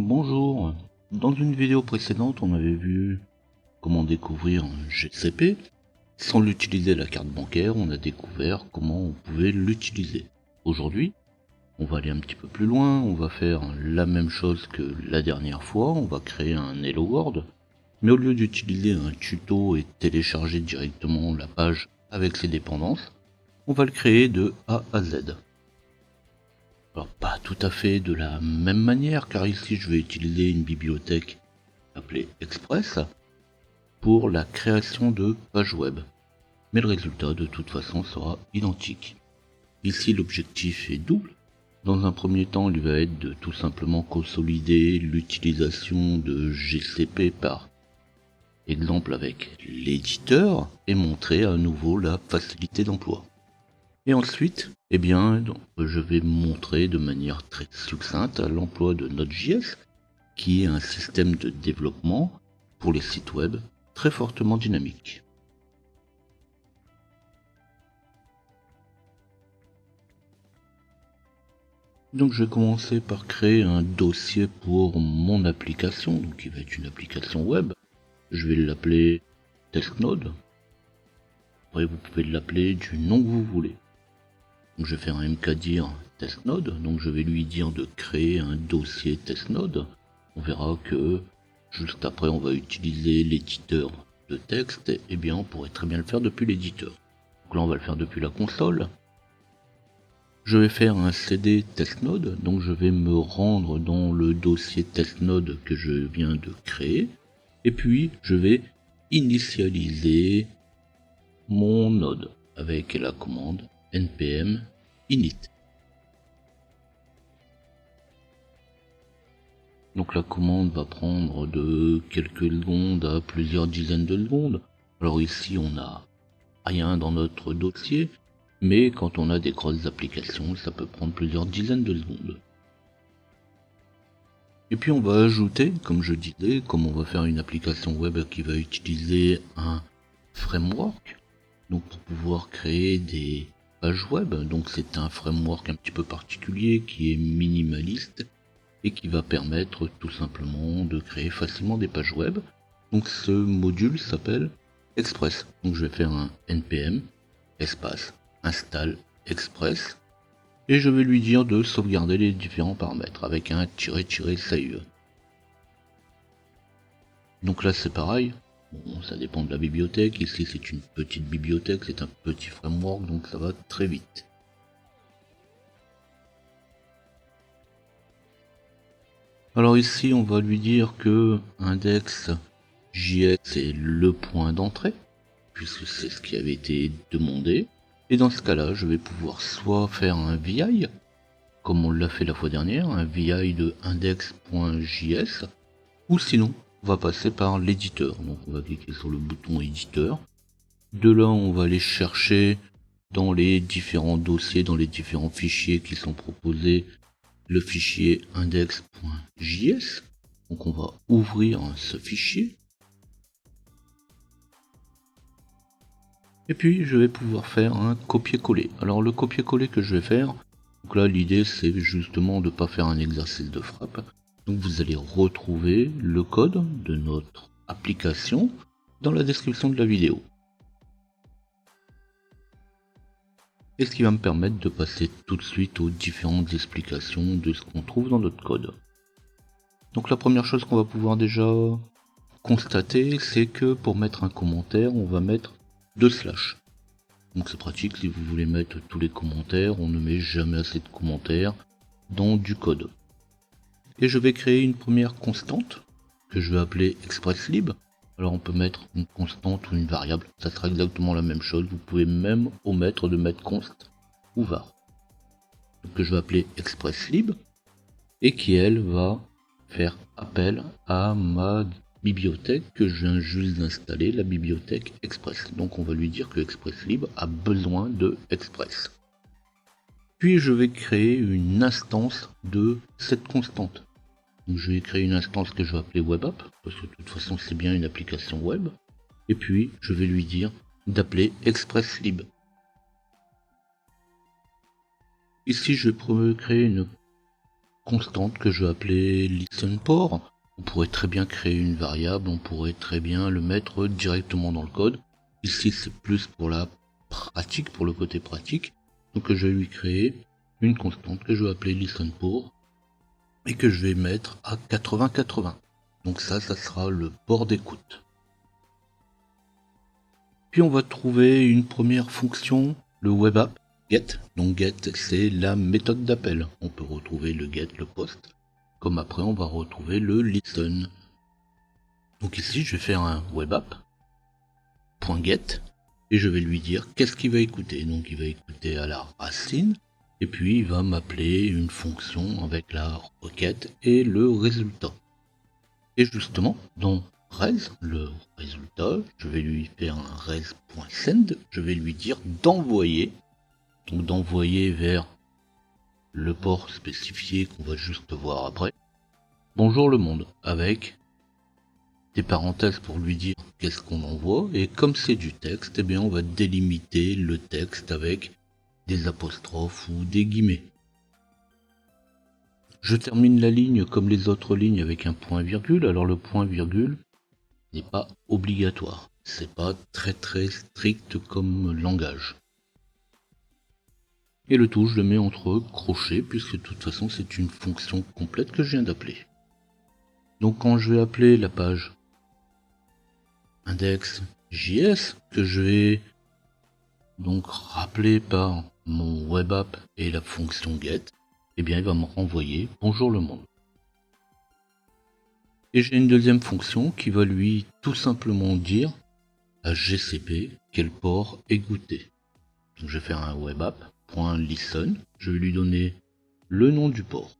Bonjour, dans une vidéo précédente on avait vu comment découvrir un GCP. Sans l'utiliser la carte bancaire, on a découvert comment on pouvait l'utiliser. Aujourd'hui, on va aller un petit peu plus loin, on va faire la même chose que la dernière fois, on va créer un Hello World, mais au lieu d'utiliser un tuto et télécharger directement la page avec ses dépendances, on va le créer de A à Z. Alors pas tout à fait de la même manière, car ici je vais utiliser une bibliothèque appelée Express pour la création de pages web. Mais le résultat de toute façon sera identique. Ici l'objectif est double. Dans un premier temps, il va être de tout simplement consolider l'utilisation de GCP par exemple avec l'éditeur et montrer à nouveau la facilité d'emploi. Et ensuite, je vais montrer de manière très succincte l'emploi de Node.js, qui est un système de développement pour les sites web très fortement dynamique. Donc je vais commencer par créer un dossier pour mon application, donc qui va être une application web. Je vais l'appeler TestNode. Après vous pouvez l'appeler du nom que vous voulez. Donc je vais faire un mkdir testnode, donc je vais lui dire de créer un dossier testnode. On verra que juste après on va utiliser l'éditeur de texte, et bien on pourrait très bien le faire depuis l'éditeur. Donc là on va le faire depuis la console. Je vais faire un cd testnode, donc je vais me rendre dans le dossier testnode que je viens de créer, et puis je vais initialiser mon node avec la commande npm init. Donc la commande va prendre de quelques secondes à plusieurs dizaines de secondes. Alors ici on n'a rien dans notre dossier, mais quand on a des grosses applications, ça peut prendre plusieurs dizaines de secondes. Et puis on va ajouter, comme je disais, comme on va faire une application web qui va utiliser un framework, donc pour pouvoir créer des pages web. Donc c'est un framework un petit peu particulier qui est minimaliste et qui va permettre tout simplement de créer facilement des pages web. Donc ce module s'appelle Express. Donc je vais faire un npm espace install express et je vais lui dire de sauvegarder les différents paramètres avec un --save. Donc là c'est pareil. Bon, ça dépend de la bibliothèque. Ici c'est une petite bibliothèque, c'est un petit framework, donc ça va très vite. Alors ici on va lui dire que index.js est le point d'entrée, puisque c'est ce qui avait été demandé. Et dans ce cas-là, je vais pouvoir soit faire un VI, comme on l'a fait la fois dernière, un VI de index.js, ou sinon on va passer par l'éditeur. Donc on va cliquer sur le bouton éditeur. De là on va aller chercher dans les différents dossiers, dans les différents fichiers qui sont proposés, le fichier index.js. Donc on va ouvrir ce fichier. Et puis je vais pouvoir faire un copier-coller. Alors le copier-coller que je vais faire, donc là l'idée c'est justement de ne pas faire un exercice de frappe. Donc vous allez retrouver le code de notre application dans la description de la vidéo. Et ce qui va me permettre de passer tout de suite aux différentes explications de ce qu'on trouve dans notre code. Donc la première chose qu'on va pouvoir déjà constater, c'est que pour mettre un commentaire, on va mettre 2/. Donc c'est pratique, si vous voulez mettre tous les commentaires, on ne met jamais assez de commentaires dans du code. Et je vais créer une première constante que je vais appeler expresslib. Alors on peut mettre une constante ou une variable, ça sera exactement la même chose. Vous pouvez même omettre de mettre const ou var. Donc que je vais appeler expresslib et qui elle va faire appel à ma bibliothèque que je viens juste d'installer, la bibliothèque Express. Donc on va lui dire que ExpressLib a besoin de Express. Puis je vais créer une instance de cette constante. Donc je vais créer une instance que je vais appeler WebApp, parce que de toute façon c'est bien une application web. Et puis je vais lui dire d'appeler ExpressLib. Ici je vais créer une constante que je vais appeler listenPort. On pourrait très bien créer une variable, on pourrait très bien le mettre directement dans le code. Ici c'est plus pour la pratique, pour le côté pratique. Donc je vais lui créer une constante que je vais appeler listenPort et que je vais mettre à 80-80. Donc ça sera le port d'écoute. Puis on va trouver une première fonction, le web app get. Donc get, c'est la méthode d'appel. On peut retrouver le get, le post, comme après on va retrouver le listen. Donc ici je vais faire un web app.get et je vais lui dire qu'est-ce qu'il va écouter. Donc il va écouter à la racine et puis il va m'appeler une fonction avec la requête et le résultat. Et justement dans res, le résultat, je vais lui faire un res.send, je vais lui dire d'envoyer, donc d'envoyer vers le port spécifié qu'on va juste voir après. Bonjour le monde, avec des parenthèses pour lui dire qu'est-ce qu'on envoie, et comme c'est du texte, eh bien on va délimiter le texte avec des apostrophes ou des guillemets. Je termine la ligne comme les autres lignes avec un point virgule, alors le point virgule n'est pas obligatoire, c'est pas très strict comme langage. Et le tout je le mets entre crochets puisque de toute façon c'est une fonction complète que je viens d'appeler. Donc quand je vais appeler la page index.js que je vais donc rappeler par mon web app et la fonction get, eh bien il va me renvoyer bonjour le monde. Et j'ai une deuxième fonction qui va lui tout simplement dire à GCP quel port écouter. Donc je vais faire un web app.listen, je vais lui donner le nom du port.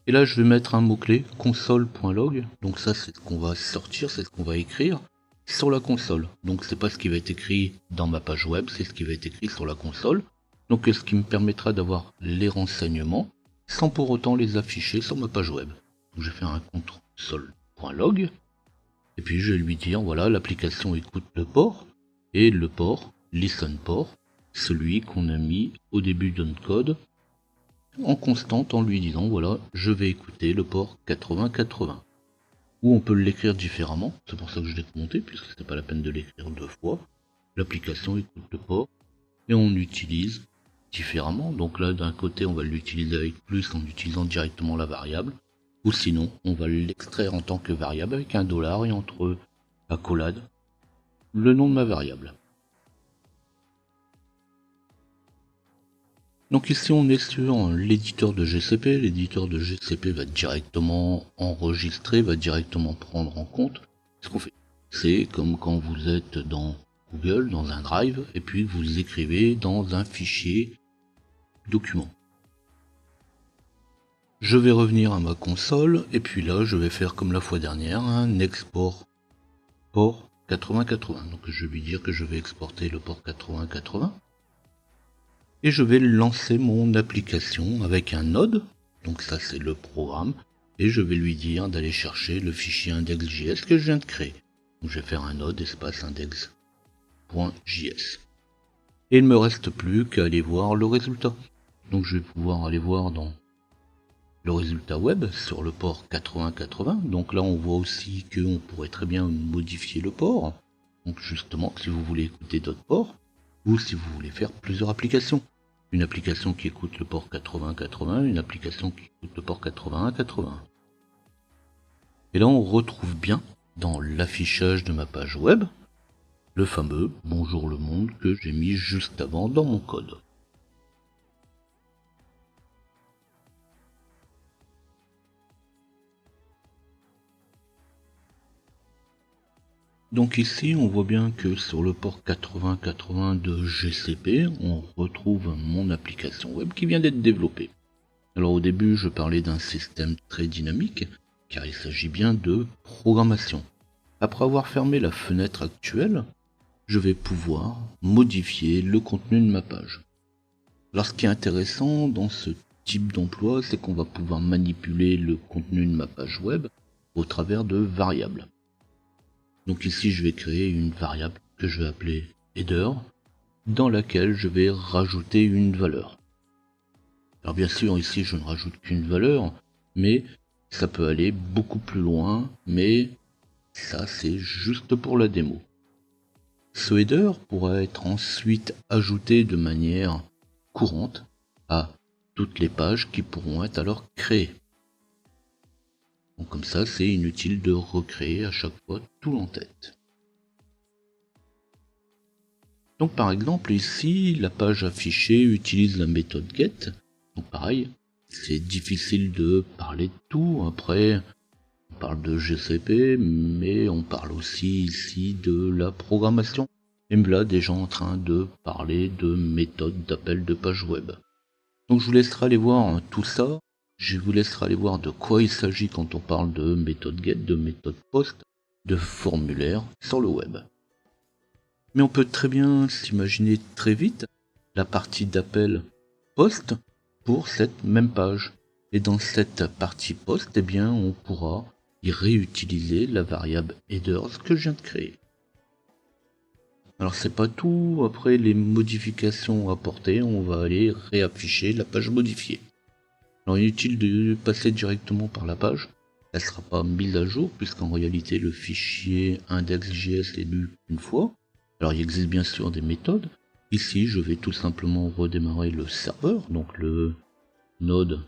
Et là je vais mettre un mot-clé console.log, donc ça c'est ce qu'on va sortir, c'est ce qu'on va écrire sur la console. Donc c'est pas ce qui va être écrit dans ma page web, c'est ce qui va être écrit sur la console. Donc ce qui me permettra d'avoir les renseignements sans pour autant les afficher sur ma page web. Donc je vais faire un console.log et puis je vais lui dire voilà l'application écoute le port et le port listen port, celui qu'on a mis au début de notre code en constante en lui disant voilà je vais écouter le port 80-80. Ou on peut l'écrire différemment, c'est pour ça que je l'ai monté puisque c'était pas la peine de l'écrire deux fois. L'application écoute le port et on utilise différemment. Donc là d'un côté on va l'utiliser avec plus en utilisant directement la variable, ou sinon on va l'extraire en tant que variable avec un dollar et entre accolade le nom de ma variable. Donc ici on est sur l'éditeur de GCP, l'éditeur de GCP va directement enregistrer, va directement prendre en compte ce qu'on fait. C'est comme quand vous êtes dans Google, dans un drive, et puis vous écrivez dans un fichier document. Je vais revenir à ma console, et puis là je vais faire comme la fois dernière, un export port 80-80. Donc je vais lui dire que je vais exporter le port 80-80. Et je vais lancer mon application avec un node, donc ça c'est le programme, et je vais lui dire d'aller chercher le fichier index.js que je viens de créer. Donc je vais faire un node espace index.js. Et il ne me reste plus qu'à aller voir le résultat. Donc je vais pouvoir aller voir dans le résultat web sur le port 80-80. Donc là on voit aussi qu'on pourrait très bien modifier le port. Donc justement si vous voulez écouter d'autres ports, ou si vous voulez faire plusieurs applications. Une application qui écoute le port 80-80, une application qui écoute le port 81-80. Et là on retrouve bien dans l'affichage de ma page web le fameux bonjour le monde que j'ai mis juste avant dans mon code. Donc ici on voit bien que sur le port 80-80 de GCP on retrouve mon application web qui vient d'être développée. Alors au début je parlais d'un système très dynamique car il s'agit bien de programmation. Après avoir fermé la fenêtre actuelle, je vais pouvoir modifier le contenu de ma page. Alors ce qui est intéressant dans ce type d'emploi, c'est qu'on va pouvoir manipuler le contenu de ma page web au travers de variables. Donc ici je vais créer une variable que je vais appeler header, dans laquelle je vais rajouter une valeur. Alors bien sûr, ici je ne rajoute qu'une valeur, mais ça peut aller beaucoup plus loin, mais ça c'est juste pour la démo. Ce header pourra être ensuite ajouté de manière courante à toutes les pages qui pourront être alors créées. Donc comme ça, c'est inutile de recréer à chaque fois tout l'entête. Donc par exemple ici, la page affichée utilise la méthode get. Donc pareil, c'est difficile de parler de tout. Après, on parle de GCP, mais on parle aussi ici de la programmation. Et là, des gens en train de parler de méthode d'appel de page web. Donc je vous laisserai aller voir tout ça. Je vous laisserai aller voir de quoi il s'agit quand on parle de méthode get, de méthode post, de formulaire sur le web. Mais on peut très bien s'imaginer très vite la partie d'appel post pour cette même page. Et dans cette partie post, eh bien, on pourra y réutiliser la variable headers que je viens de créer. Alors c'est pas tout, après les modifications apportées, on va aller réafficher la page modifiée. Alors inutile de passer directement par la page, elle sera pas mise à jour puisqu'en réalité le fichier index.js est lu une fois. Alors il existe bien sûr des méthodes. Ici je vais tout simplement redémarrer le serveur, donc le node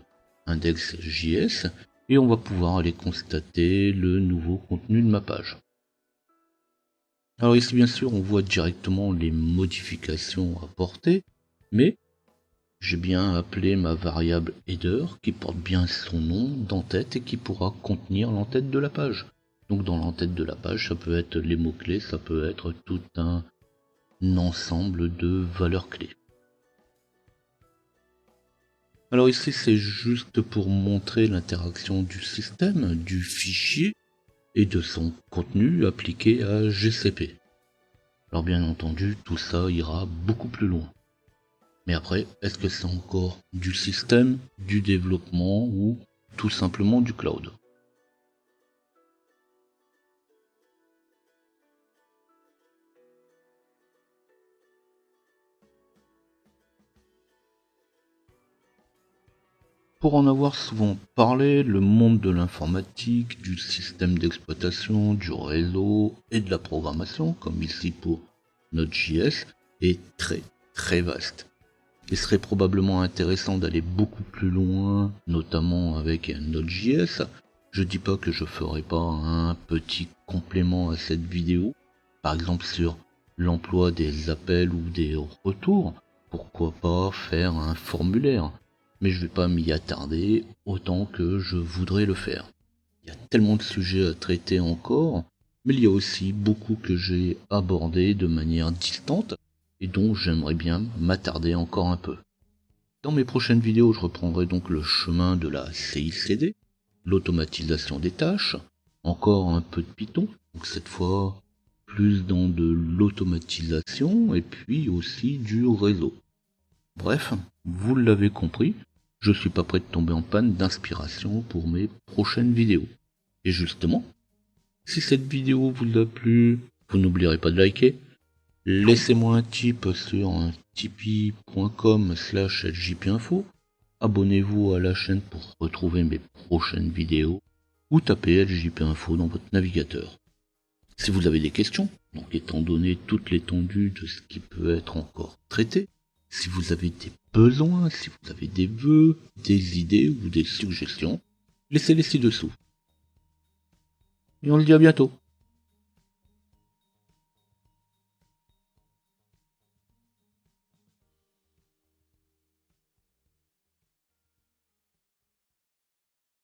index.js, et on va pouvoir aller constater le nouveau contenu de ma page. Alors ici bien sûr on voit directement les modifications apportées, mais j'ai bien appelé ma variable header qui porte bien son nom d'entête et qui pourra contenir l'entête de la page. Donc dans l'entête de la page ça peut être les mots-clés, ça peut être tout un ensemble de valeurs clés. Alors ici c'est juste pour montrer l'interaction du système, du fichier et de son contenu appliqué à GCP. Alors bien entendu, tout ça ira beaucoup plus loin. Mais après, est-ce que c'est encore du système, du développement ou tout simplement du cloud ? Pour en avoir souvent parlé, le monde de l'informatique, du système d'exploitation, du réseau et de la programmation, comme ici pour Node.js, est très vaste. Il serait probablement intéressant d'aller beaucoup plus loin, notamment avec Node.js. Je dis pas que je ferai pas un petit complément à cette vidéo, par exemple sur l'emploi des appels ou des retours. Pourquoi pas faire un formulaire ? Mais je vais pas m'y attarder autant que je voudrais le faire. Il y a tellement de sujets à traiter encore, mais il y a aussi beaucoup que j'ai abordé de manière distante et dont j'aimerais bien m'attarder encore un peu. Dans mes prochaines vidéos, je reprendrai donc le chemin de la CICD, l'automatisation des tâches, encore un peu de Python, donc cette fois plus dans de l'automatisation et puis aussi du réseau. Bref, vous l'avez compris, je suis pas prêt de tomber en panne d'inspiration pour mes prochaines vidéos. Et justement, si cette vidéo vous a plu, vous n'oublierez pas de liker, laissez-moi un tip sur tipeee.com/ljpinfo, abonnez-vous à la chaîne pour retrouver mes prochaines vidéos, ou tapez ljpinfo dans votre navigateur. Si vous avez des questions, donc étant donné toute l'étendue de ce qui peut être encore traité, si vous avez des besoins, si vous avez des vœux, des idées ou des suggestions, laissez-les ci-dessous. Et on se dit à bientôt.